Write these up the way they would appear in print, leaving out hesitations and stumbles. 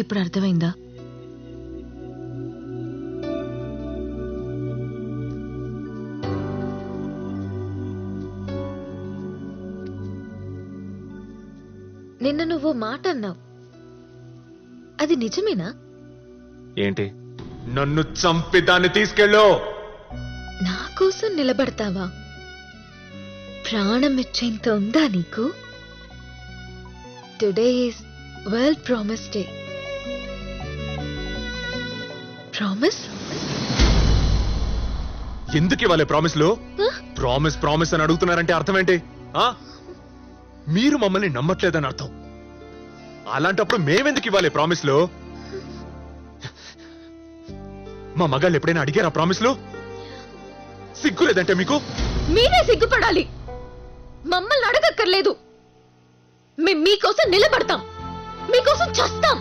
ఇప్పుడు అర్థమైందా? నిన్న నువ్వు మాట అన్నావు, అది నిజమేనా? ఏంటి? నన్ను చంపి దాన్ని తీసుకెళ్ళు. నా కోసం నిలబడతావా? ప్రాణం ఇచ్చేంత ఉందా నీకు? Today is world promise day. Promise? ఎందుకు ఇవ్వాలి ప్రామిస్లు? ప్రామిస్ ప్రామిస్ అని అడుగుతున్నారంటే అర్థం ఏంటి? మీరు మమ్మల్ని నమ్మట్లేదని అర్థం. అలాంటప్పుడు మేమెందుకు ఇవ్వాలి ప్రామిస్లు? మా మగాళ్ళు ఎప్పుడైనా అడిగారా ప్రామిస్లు? సిగ్గులేదంటే మీకు? మీరే సిగ్గుపడాలి. మమ్మల్ని అడగక్కర్లేదు. మేం మీకోసం నిలబడతాం, మీకోసం చస్తాం.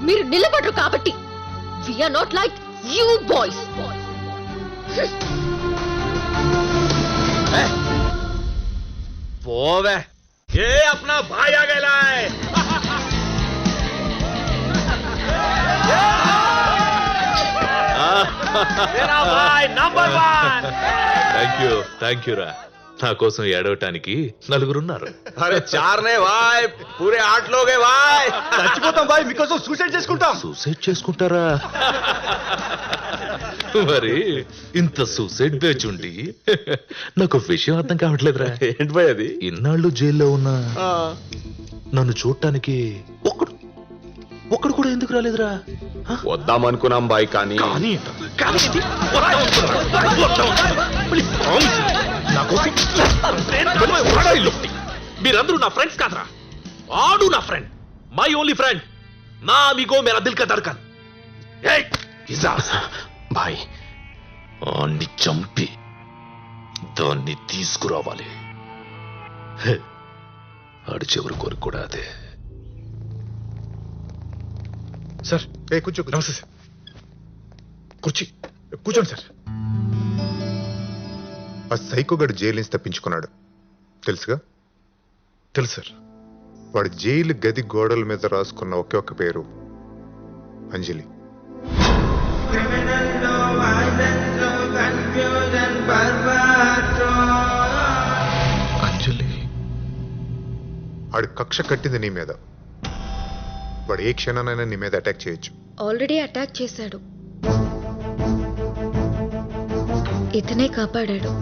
మీరు నిలబడరు కాబట్టి. We are not like you boys. పోవే. ఏ అప్నా భాయ్ ఆ గయా హై. मेरा भाई नंबर 1. థ్యాంక్ యూ రా. నా కోసం ఏడవటానికి నలుగురున్నారు. अरे 4 ने भाई, पूरे 8 लोग हैं भाई. చచ్చిపోతాం భాయ్, మీకోసం సూసైడ్ చేసుకుంటాం. సూసైడ్ చేసుకుంటారా? మరి ఇంత సూసైడ్ బ్యాచ్ ఉండి నాకు విషయం అర్థం కావట్లేదురా. ఏంటి భాయ్ అది? ఇన్నాళ్ళు జైల్లో ఉన్నా నన్ను చూడటానికి ఒక్కడు కూడా ఎందుకు రాలేదురా? వద్దామనుకున్నాం భాయ్, కానీ మీరందరూ నా ఫ్రెండ్స్ కాదరా. ఆడు నా ఫ్రెండ్, మై ఓన్లీ ఫ్రెండ్. నా అమిగో మేరా దిల్ కా ధడ్కన్. భాయ్, ఆన్ని చంపి దాన్ని తీసుకురావాలి. ఆడి చివరి కోరిక కూడా అదే. సార్ కూర్చో. నమస్తే సార్. కూర్చోండి సార్. ఆ సైకోగడు జైలు నుంచి తప్పించుకున్నాడు, తెలుసుగా? తెలుసు సార్. వాడి జైలు గది గోడల మీద రాసుకున్న ఒకే ఒక్క పేరు అంజలి. అంజలి? ఆడి కక్ష కట్టింది నీ మీద. వాడు ఏ క్షణానైనా నీ మీద అటాక్ చేయొచ్చు. ఆల్రెడీ అటాక్ చేశాడు. ఇతనే కాపాడాడు.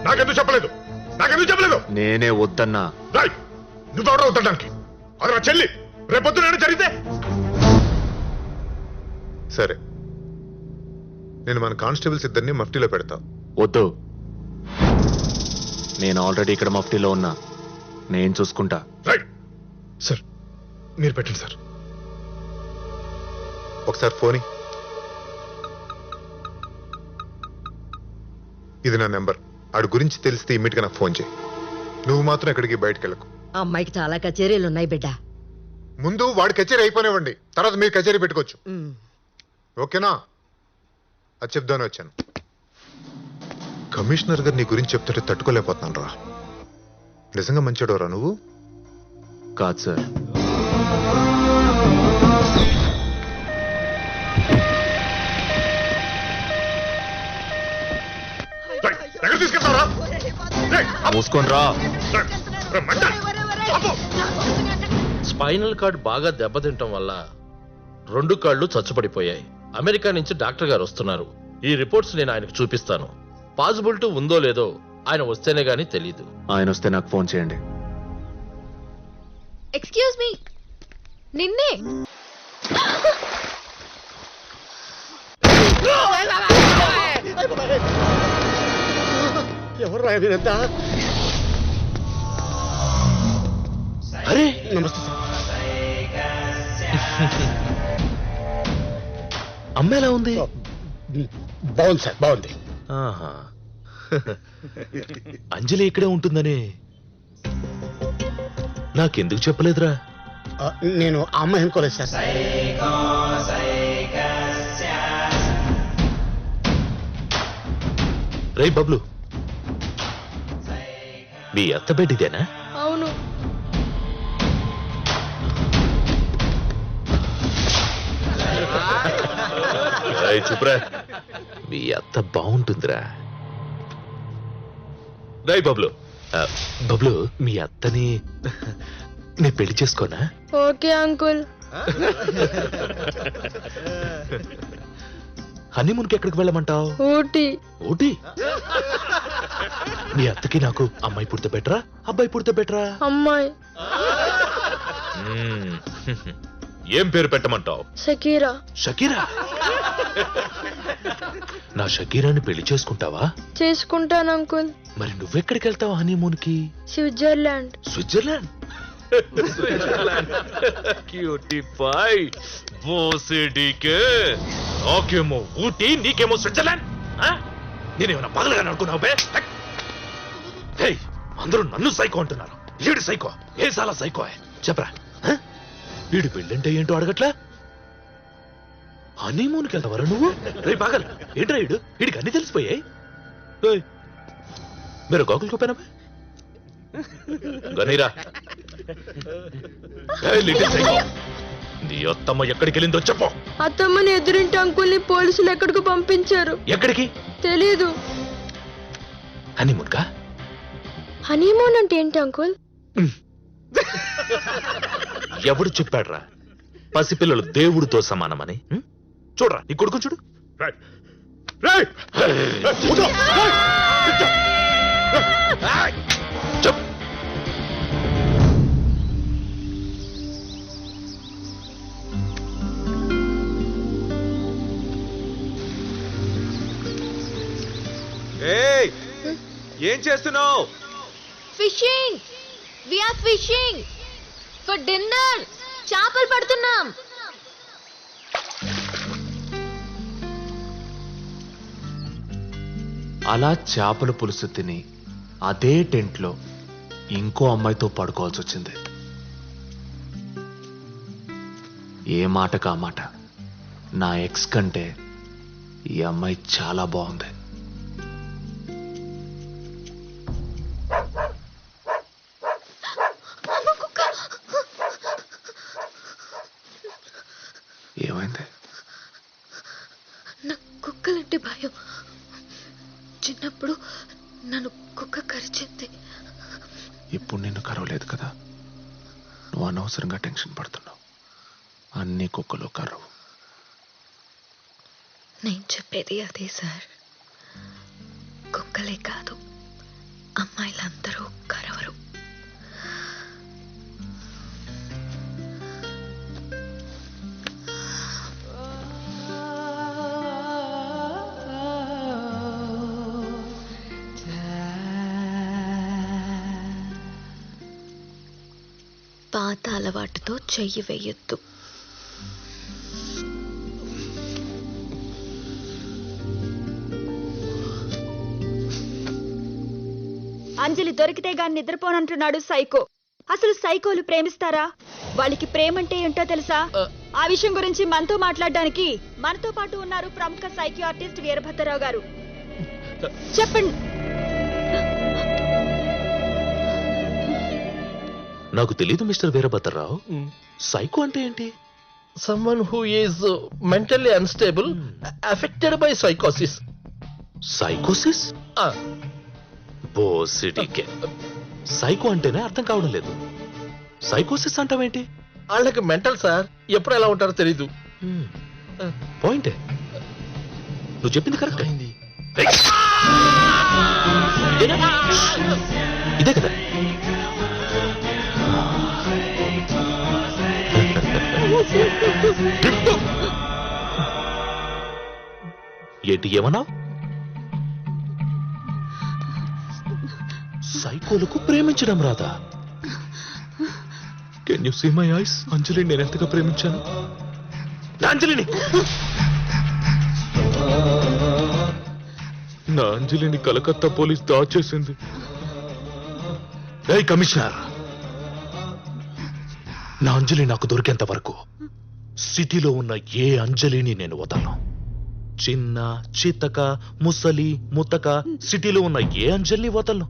నాకెందుకు చెప్పలేదు? నేనే వద్దన్నా. నువ్వెవరో వద్దడానికి? అది నా చెల్లి. రేపొద్దు నేను జరిగితే సరే, నేను మన కానిస్టేబుల్స్ ఇద్దరిని మఫ్టీలో పెడతా. వద్దు, నేను ఆల్రెడీ ఇక్కడ మఫ్టీలో ఉన్నా. నేను చూసుకుంటా. సార్ మీరు పెట్టండి సార్. ఒకసారి ఫోన్. ఇది నా నెంబర్. ఆడి గురించి తెలిస్తే ఇమ్మీడియట్ గా నాకు ఫోన్ చేయి. నువ్వు మాత్రం ఎక్కడికి బయటకు వెళ్ళకు. అమ్మాయికి చాలా కచేరీలు ఉన్నాయి బిడ్డ. ముందు వాడి కచేరీ అయిపోనివ్వండి, తర్వాత మీరు కచేరీ పెట్టుకోవచ్చు. ఓకేనా? అది చెప్దాను వచ్చాను. కమిషనర్ గారు నీ గురించి చెప్తుంటే తట్టుకోలేకపోతున్నాను రా. నిజంగా మంచివాడురా నువ్వు? కాదు సార్. మూసుకొని రా. స్పైనల్ కార్డ్ బాగా దెబ్బతింటం వల్ల 2 కాళ్ళు చచ్చుపడిపోయాయి. అమెరికా నుంచి డాక్టర్ గారు వస్తున్నారు. ఈ రిపోర్ట్స్ నేను ఆయనకు చూపిస్తాను. పాసిబిలిటీ ఉందో లేదో ఆయన వస్తేనే గానీ తెలీదు. ఆయన వస్తే నాకు ఫోన్ చేయండి. ఎక్స్క్యూజ్ మీ, నిన్నే. ఎవరు రాయనంతా? అరే నమస్తే సార్. అమ్మ ఎలా ఉంది? బాగుంది సార్, బాగుంది. ఆహా. అంజలి ఇక్కడే ఉంటుందని నాకెందుకు చెప్పలేదురా? నేను ఆ అమ్మాయి అనుకోలేదు సార్. రేయ్ బబ్లు, మీ అత్త బెడ్ ఇదేనా? అవును. ఏయ్, చూపురా. మీ అత్త బాగుంటుందిరా. రాయ్ బబ్లు. బబ్లు, మీ అత్తని నేను పెళ్లి చేసుకోనా? Okay uncle. హనీమూన్కి ఎక్కడికి వెళ్ళమంటావు? ఊటీ. ఊటీ? మీ అత్తకి నాకు అమ్మాయి పుడితే బెటరా, అబ్బాయి పుడితే బెటరా? అమ్మాయి. ఏం పేరు పెట్టమంటావు? షకీరా. షకీరా? నా షకీరాని పెళ్లి చేసుకుంటావా? చేసుకుంటాను అంకుల్. మరి నువ్వెక్కడికి వెళ్తావు హనీమూన్ కి? స్విట్జర్లాండ్. స్విట్జర్లాండ్? క్యూటిఫై బోసిడీకే. నాకేమో ఊటీ, నీకేమో స్విట్జర్లాండ్. నేనేమన్నా పగలగా అనుకున్నావు బే? హే, అందరూ నన్ను సైకో అంటున్నారు. వీడు సైకో? ఏ సాలా సైకో చెప్పరా? వీడి పెళ్ళంటే ఏంటో అడగట్లా? హనీమూన్కి వెళ్తావరా నువ్వు? రే పాగల్, ఏంట్రా వీడికి అన్ని తెలిసిపోయాయి. మీరు గోకుల్ కోపానా గనీరా? నీ అత్తమ్మ ఎక్కడికి వెళ్ళిందో చెప్పు. అత్తమ్మని ఎదురింటి అంకుల్ని పోలీసులు ఎక్కడికి పంపించారు. ఎక్కడికి? తెలీదు. హనీమూన్ కా? హనీమూన్ అంటే ఏంటి అంకుల్? ఎవడు చెప్పాడ్రా పసిపిల్లలు దేవుడితో సమానమని? చూడరా ఈ కొడుకు చూడు. చెప్పు. ఏయ్, ఏం చేస్తున్నావు? Fishing. We are fishing for dinner. చేపలు పడుతున్నాం. అలా చేపల పులుసు తిని అదే టెంట్లో ఇంకో అమ్మాయితో పడుకోవాల్సి వచ్చింది. ఏ మాటకా మాట, నా ఎక్స్ కంటే ఈ అమ్మాయి చాలా బాగుంది. ఏమైంది? నాకు కుక్కలంటే భయం. చిన్నప్పుడు నన్ను కుక్క కరిచింది. ఇప్పుడు నిన్ను కరవలేదు కదా, నువ్వు అనవసరంగా టెన్షన్ పడుతున్నావు. అన్ని కుక్కలు కరవు. నేను చెప్పేది అదే సార్. కుక్కలే కాదు, అమ్మాయిలందరూ కరవరు. పాత అలవాటుతో చెయ్యి వేయొద్దు. అంజలి దొరికితే గాని నిద్రపోనంటున్నాడు సైకో. అసలు సైకోలు ప్రేమిస్తారా? వాళ్ళకి ప్రేమంటే ఏంటో తెలుసా? ఆ విషయం గురించి మనతో మాట్లాడడానికి మనతో పాటు ఉన్నారు ప్రముఖ సైకో ఆర్టిస్ట్ వీరభద్రరావు గారు. చెప్పండి. నాకు తెలీదు మిస్టర్ వీరభద్రరావు. సైకో అంటే ఏంటి? Someone who is mentally unstable affected by సైకోసిస్. సైకోసిస్? బోసిడీకే. Psycho అంటేనే అర్థం కావడం లేదు. సైకోసిస్ అంటావేంటి? వాళ్ళకి మెంటల్ సార్, ఎప్పుడు ఎలా ఉంటారో తెలీదు. పాయింటే, నువ్వు చెప్పింది కరెక్ట్. ఇదే కదా? ఏంటి ఏమన్నా? సైకోలకు ప్రేమించడం రాదా? Can you see my eyes? అంజలిని నేను ఎంతగా ప్రేమించాను. నా అంజలిని, నా అంజలిని కలకత్తా పోలీస్ దాచేసింది. ఏయ్ కమిషనర్, నా అంజలి నాకు దొరికేంత వరకు సిటీలో ఉన్న ఏ అంజలిని నేను వదలను. చిన్న, చితక, ముసలి, ముతక, సిటీలో ఉన్న ఏ అంజలిని వదలను.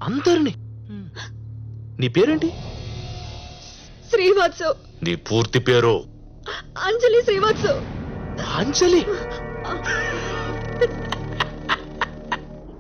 అందరినీ? నీ పేరేంటి? శ్రీవాత్సు. నీ పూర్తి పేరు? అంజలి శ్రీవాత్సు. అంజలి.